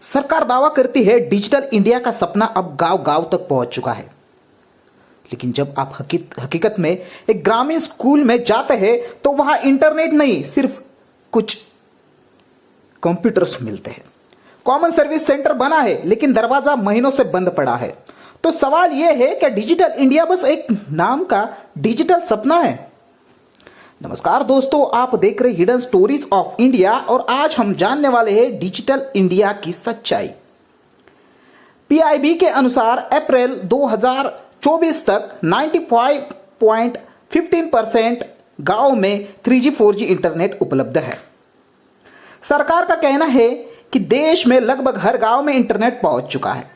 सरकार दावा करती है डिजिटल इंडिया का सपना अब गांव गांव तक पहुंच चुका है, लेकिन जब आप हकीकत में एक ग्रामीण स्कूल में जाते हैं तो वहां इंटरनेट नहीं, सिर्फ कुछ कंप्यूटर्स मिलते हैं। कॉमन सर्विस सेंटर बना है लेकिन दरवाजा महीनों से बंद पड़ा है। तो सवाल यह है कि डिजिटल इंडिया बस एक नाम का डिजिटल सपना है? नमस्कार दोस्तों, आप देख रहे हिडन स्टोरीज ऑफ इंडिया और आज हम जानने वाले हैं डिजिटल इंडिया की सच्चाई। पीआईबी के अनुसार अप्रैल 2024 तक 95.15% गांव में 3G 4G इंटरनेट उपलब्ध है। सरकार का कहना है कि देश में लगभग हर गांव में इंटरनेट पहुंच चुका है।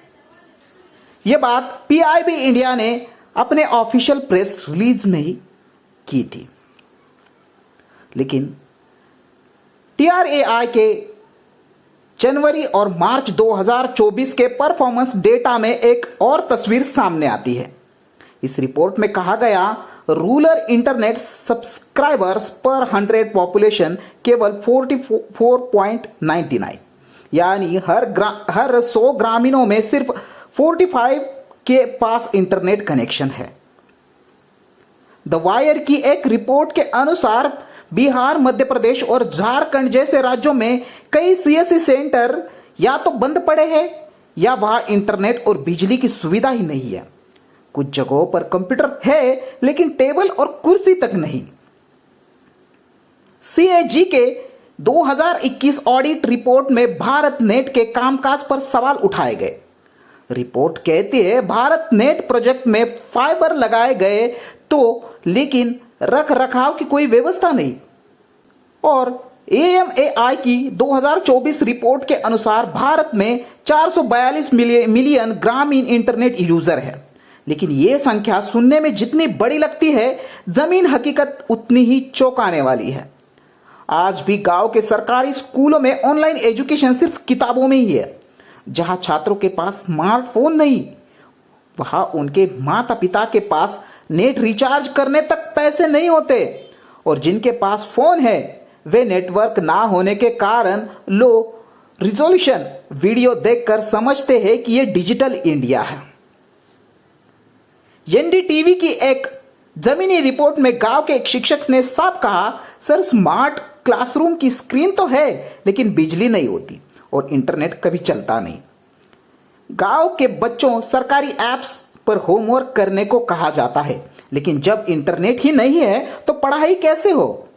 यह बात पीआईबी इंडिया ने अपने ऑफिशियल प्रेस रिलीज में ही की थी, लेकिन TRAI के जनवरी और मार्च 2024 के परफॉर्मेंस डेटा में एक और तस्वीर सामने आती है। इस रिपोर्ट में कहा गया रूरल इंटरनेट सब्सक्राइबर्स पर 100 पॉपुलेशन केवल 44.99, यानी हर 100 ग्रामीणों में सिर्फ 45 के पास इंटरनेट कनेक्शन है। द वायर की एक रिपोर्ट के अनुसार बिहार, मध्य प्रदेश और झारखंड जैसे राज्यों में कई CSC सेंटर या तो बंद पड़े हैं या वहां इंटरनेट और बिजली की सुविधा ही नहीं है। कुछ जगहों पर कंप्यूटर है लेकिन टेबल और कुर्सी तक नहीं। CAG के 2021 ऑडिट रिपोर्ट में भारत नेट के कामकाज पर सवाल उठाए गए। रिपोर्ट कहती है भारत नेट प्रोजेक्ट में फाइबर लगाए गए तो, लेकिन रख रखाव की कोई व्यवस्था नहीं। और AMAI की 2024 रिपोर्ट के अनुसार भारत में 442 मिलियन ग्रामीण इंटरनेट यूजर है, लेकिन यह संख्या सुनने में जितनी बड़ी लगती है, जमीन हकीकत उतनी ही चौंकाने वाली है। आज भी गांव के सरकारी स्कूलों में ऑनलाइन एजुकेशन सिर्फ किताबों में ही है। जहां छात्रों के पास स्मार्टफोन नहीं, वहां उनके माता पिता के पास नेट रिचार्ज करने तक पैसे नहीं होते, और जिनके पास फोन है वे नेटवर्क ना होने के कारण लो रिजोल्यूशन वीडियो देखकर समझते हैं कि यह डिजिटल इंडिया है। NDTV की एक जमीनी रिपोर्ट में गांव के एक शिक्षक ने साफ कहा, सर स्मार्ट क्लासरूम की स्क्रीन तो है लेकिन बिजली नहीं होती और इंटरनेट कभी चलता नहीं। गांव के बच्चों सरकारी एप्स पर होमवर्क करने को कहा जाता है, लेकिन जब इंटरनेट ही नहीं है तो पढ़ाई कैसे हो?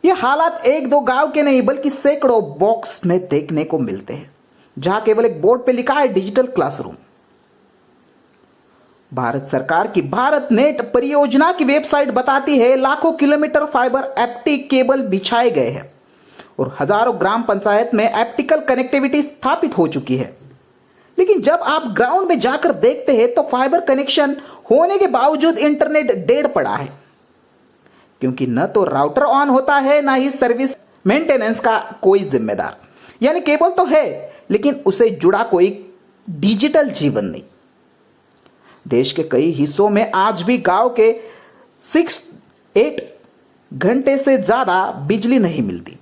यह हालात एक दो गांव के नहीं बल्कि सैकड़ों बॉक्स में देखने को मिलते हैं, जहां केवल एक बोर्ड पे लिखा है डिजिटल क्लासरूम। भारत सरकार की भारत नेट परियोजना की वेबसाइट बताती है लाखों किलोमीटर फाइबर ऑप्टिक केबल बिछाए गए हैं और हजारों ग्राम पंचायत में ऑप्टिकल कनेक्टिविटी स्थापित हो चुकी है। लेकिन जब आप ग्राउंड में जाकर देखते हैं तो फाइबर कनेक्शन होने के बावजूद इंटरनेट डेड पड़ा है, क्योंकि न तो राउटर ऑन होता है ना ही सर्विस मेंटेनेंस का कोई जिम्मेदार। यानी केबल तो है लेकिन उसे जुड़ा कोई डिजिटल जीवन नहीं। देश के कई हिस्सों में आज भी गांव के 6-8 घंटे से ज्यादा बिजली नहीं मिलती।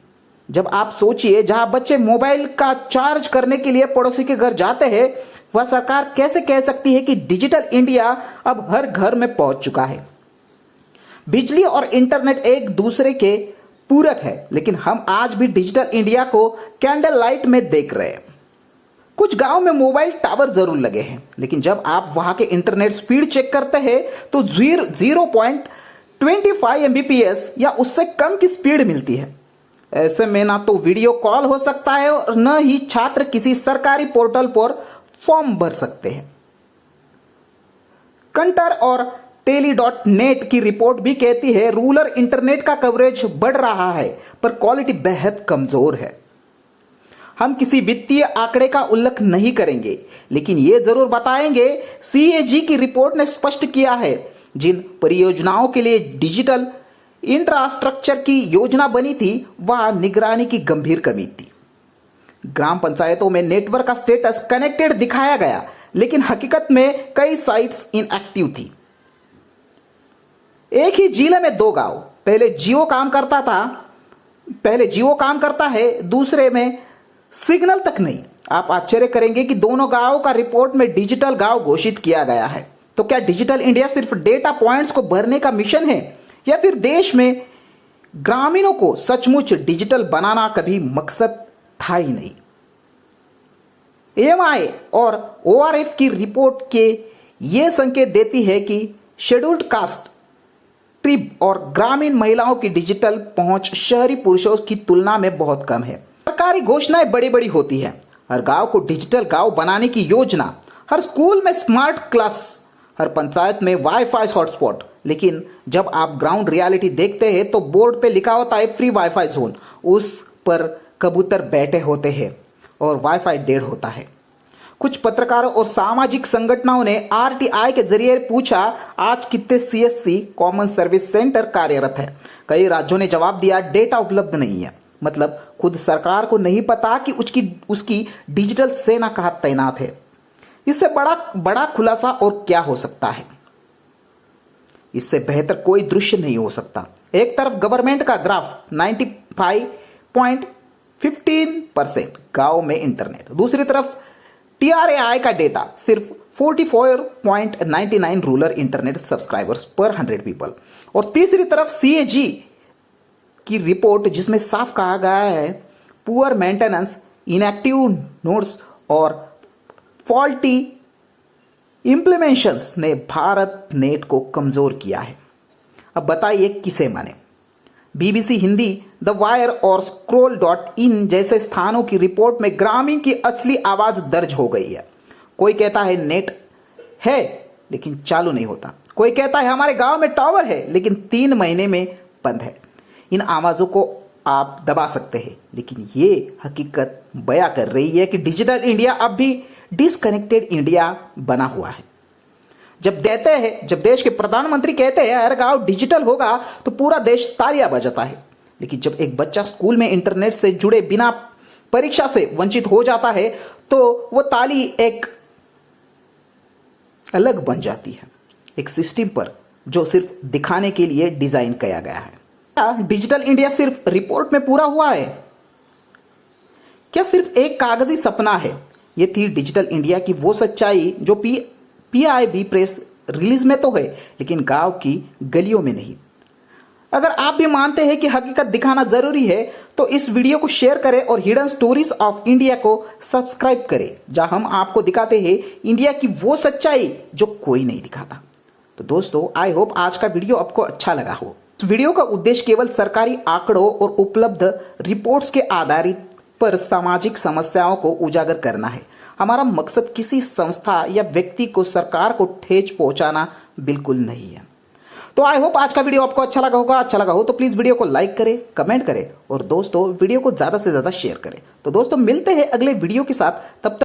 जब आप सोचिए, जहां बच्चे मोबाइल का चार्ज करने के लिए पड़ोसी के घर जाते हैं, वह सरकार कैसे कह सकती है कि डिजिटल इंडिया अब हर घर में पहुंच चुका है? बिजली और इंटरनेट एक दूसरे के पूरक है, लेकिन हम आज भी डिजिटल इंडिया को कैंडल लाइट में देख रहे हैं। कुछ गांव में मोबाइल टावर जरूर लगे हैं, लेकिन जब आप वहां के इंटरनेट स्पीड चेक करते हैं तो 0.25 Mbps या उससे कम की स्पीड मिलती है। ऐसे में ना तो वीडियो कॉल हो सकता है और न ही छात्र किसी सरकारी पोर्टल पर फॉर्म भर सकते हैं। कंटर और टेली.नेट की रिपोर्ट भी कहती है रूरल इंटरनेट का कवरेज बढ़ रहा है पर क्वालिटी बेहद कमजोर है। हम किसी वित्तीय आंकड़े का उल्लेख नहीं करेंगे, लेकिन यह जरूर बताएंगे CAG की रिपोर्ट ने स्पष्ट किया है जिन परियोजनाओं के लिए डिजिटल इंफ्रास्ट्रक्चर की योजना बनी थी वहां निगरानी की गंभीर कमी थी। ग्राम पंचायतों में नेटवर्क का स्टेटस कनेक्टेड दिखाया गया, लेकिन हकीकत में कई साइट्स इनएक्टिव थी। एक ही जिले में 2 गांव, पहले जियो काम करता है, दूसरे में सिग्नल तक नहीं। आप आश्चर्य करेंगे कि दोनों गांवों का रिपोर्ट में डिजिटल गांव घोषित किया गया है। तो क्या डिजिटल इंडिया सिर्फ डेटा पॉइंट्स को भरने का मिशन है, या फिर देश में ग्रामीणों को सचमुच डिजिटल बनाना कभी मकसद था ही नहीं। AMI और ORF की रिपोर्ट के ये संकेत देती है कि शेड्यूल्ड कास्ट, ट्राइब और ग्रामीण महिलाओं की डिजिटल पहुंच शहरी पुरुषों की तुलना में बहुत कम है। सरकारी घोषणाएं बड़ी बड़ी होती है, हर गांव को डिजिटल गांव बनाने की योजना, हर स्कूल में स्मार्ट क्लास, हर पंचायत में वाईफाई हॉटस्पॉट, लेकिन जब आप ग्राउंड रियलिटी देखते हैं तो बोर्ड पे लिखा होता है फ्री वाईफाई जोन, उस पर कबूतर बैठे होते हैं और वाईफाई डेढ़ होता है। कुछ पत्रकारों और सामाजिक संगठनों ने RTI के जरिए पूछा, आज कितने CSC कॉमन सर्विस सेंटर कार्यरत है। कई राज्यों ने जवाब दिया, डेटा उपलब्ध नहीं है। मतलब खुद सरकार को नहीं पता कि उसकी डिजिटल सेना कहां तैनात है। इससे बड़ा खुलासा और क्या हो सकता है। इससे बेहतर कोई दृश्य नहीं हो सकता। एक तरफ गवर्नमेंट का ग्राफ 95.15% गांव में इंटरनेट, दूसरी तरफ TRAI का डेटा सिर्फ 44.99 रूरल इंटरनेट सब्सक्राइबर्स पर 100 पीपल, और तीसरी तरफ CAG की रिपोर्ट जिसमें साफ कहा गया है पुअर मेंटेनेंस, इनएक्टिव नोड्स और फॉल्टी इंप्लीमेंटेशंस ने भारत नेट को कमजोर किया है। अब बताइए किसे माने। BBC हिंदी, द वायर और scroll.in जैसे स्थानों की रिपोर्ट में ग्रामीण की असली आवाज दर्ज हो गई है। कोई कहता है नेट है लेकिन चालू नहीं होता, कोई कहता है हमारे गांव में टावर है लेकिन 3 महीने में बंद है। इन आवाजों को आप दबा सकते हैं, लेकिन ये हकीकत बयां कर रही है कि डिजिटल इंडिया अब भी डिसकनेक्टेड इंडिया बना हुआ है। जब देश के प्रधानमंत्री कहते हैं हर गांव डिजिटल होगा तो पूरा देश तालियां बजाता है, लेकिन जब एक बच्चा स्कूल में इंटरनेट से जुड़े बिना परीक्षा से वंचित हो जाता है तो वो ताली एक अलग बन जाती है, एक सिस्टम पर जो सिर्फ दिखाने के लिए डिजाइन किया गया है। क्या डिजिटल इंडिया सिर्फ रिपोर्ट में पूरा हुआ है? क्या सिर्फ एक कागजी सपना है? ये थी डिजिटल इंडिया की वो सच्चाई जो PIB प्रेस रिलीज में तो है, लेकिन गांव की गलियों में नहीं। अगर आप भी मानते हैं कि हकीकत दिखाना जरूरी है तो इस वीडियो को शेयर करें और हिडन स्टोरीज ऑफ इंडिया को सब्सक्राइब करें, जहां हम आपको दिखाते हैं इंडिया की वो सच्चाई जो कोई नहीं दिखाता। तो दोस्तों, आई होप आज का वीडियो आपको अच्छा लगा हो। इस वीडियो का उद्देश्य केवल सरकारी आंकड़ों और उपलब्ध रिपोर्ट्स के आधारित पर सामाजिक समस्याओं को उजागर करना है। हमारा मकसद किसी संस्था या व्यक्ति को सरकार को ठेस पहुंचाना बिल्कुल नहीं है। तो आई होप आज का वीडियो आपको अच्छा लगा होगा। अच्छा लगा हो तो प्लीज वीडियो को लाइक करें, कमेंट करें और दोस्तों वीडियो को ज्यादा से ज्यादा शेयर करें। तो दोस्तों मिलते हैं अगले वीडियो के साथ, तब तक